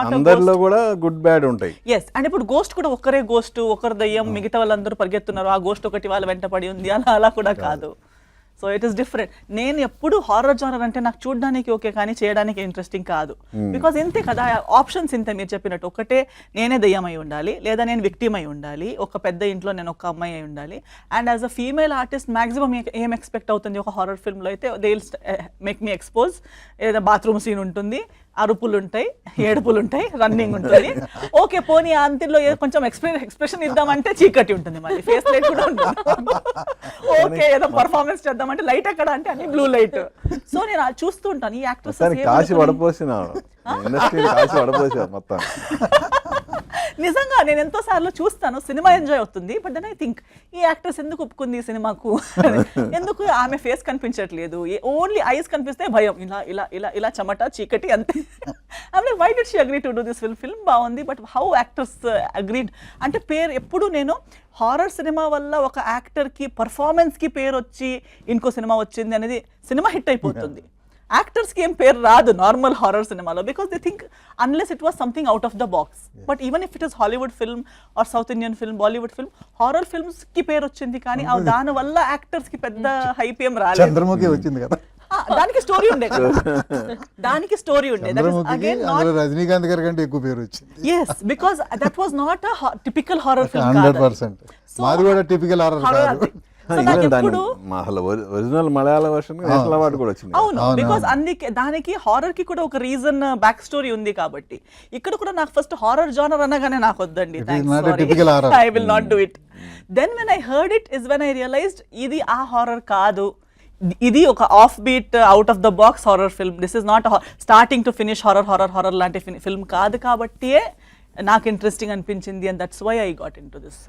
అందరిలో కూడా good bad ఉంటాయి. ఎస్, అండ్ ఇప్పుడు గోస్ట్ కూడా ఒకరే గోస్ట్, ఒకరు దయ్యం, మిగతా వాళ్ళందరూ పరిగెత్తున్నారు, ఆ గోస్ట్ ఒకటి వాళ్ళ వెంట పడి ఉంది, అలా కూడా కాదు. So it is different. నేను ఎప్పుడు హారర్ జానర్ అంటే నాకు చూడడానికి ఓకే కానీ చేయడానికి ఇంట్రెస్టింగ్ కాదు. బికాజ్ ఇంతే కదా ఆప్షన్స్, ఇంతే మీరు చెప్పినట్టు. ఒకటే నేనే దయ్యం అయి ఉండాలి, లేదా నేను విక్టిమ్ అయి ఉండాలి, ఒక పెద్ద ఇంట్లో నేను ఒక అమ్మాయి అయి ఉండాలి. And as a female artist maximum ఏం ఎక్స్పెక్ట్ అవుతుంది ఒక హారర్ ఫిల్మ్లో అయితే, they will make me expose, ఏదైనా బాత్రూమ్ సీన్ ఉంటుంది, అరుపులు ఉంటాయి, ఏడుపులు ఉంటాయి, రన్నింగ్ ఉంటుంది. ఓకే పోనీ అంతిలో కొంచెం ఎక్స్ప్రెషన్ ఇద్దామంటే చీకటి ఉంటుంది, మళ్ళీ ఫేస్ లైట్ కూడా ఉంటుంది. ఓకే ఏదో పర్ఫార్మెన్స్ చేద్దామంటే లైట్ ఎక్కడ అంటే అన్ని బ్లూ లైట్. సో నేను అది చూస్తూ ఉంటాను ఈ యాక్ట్రెస్ కాశీ వడపోసిన ఇండస్ట్రీ కాశీ వడపోసా మొత్తం. నిజంగా నేను ఎంతో సార్లు చూస్తాను, సినిమా ఎంజాయ్ అవుతుంది. బట్ దెన్ ఐ థింక్ ఈ యాక్ట్రెస్ ఎందుకు ఒప్పుకుంది ఈ సినిమాకు, ఎందుకు ఆమె ఫేస్ కనిపించట్లేదు, ఓన్లీ ఐస్ కనిపిస్తే భయం, ఇలా ఇలా ఇలా ఇలా చెమట చీకటి అంతే. అంటే why did she agree to do this film బాగుంది, బట్ హౌ యాక్టర్స్ అగ్రీడ్ అంటే పేరు ఎప్పుడు నేను హారర్ సినిమా వల్ల ఒక యాక్టర్కి పర్ఫార్మెన్స్కి పేరు వచ్చి ఇంకో సినిమా వచ్చింది అనేది సినిమా హిట్ అయిపోతుంది. యాక్టర్స్కి ఏం పేరు రాదు నార్మల్ హారర్ సినిమాలో, because they think unless it was something out of the box. But even if it is Hollywood film or South Indian film, Bollywood film, horror ఫిల్మ్స్కి పేరు వచ్చింది కానీ దాని వల్ల యాక్టర్స్కి పెద్ద హైప్ ఏం రాలేదు. చంద్రముఖి వచ్చింది కదా, దానికి స్టోరీ ఉండే కదా, దానికి స్టోరీ ఉండే. రజనీకాంత్ గారి కంటే ఎక్కువ పేరు వచ్చింది. Yes, because that was not a typical horror film. 100%. మాది కూడా టిపికల్ హారర్ కాదు. ఒరిజినల్ మలయాళ వర్షన్ నేషనల్ అవార్డు కూడా వచ్చింది. అవును, బికాస్ అందుకే దానికి హారర్ కి కూడా ఒక రీజన్ బ్యాక్ స్టోరీ ఉంది కాబట్టి. ఇక్కడ కూడా నాకు ఫస్ట్ హారర్ జానర్ అనగానే నాకు వద్దండి, I will not do it. Then when I heard it is when I realized ఇది ఆ హారర్ కాదు, ఇది ఒక off beat out of the box horror film. This is not starting to finish horror లాంటి film కాదు కాబట్టియే నాకు interesting అనిపించింది. And that's why I got into this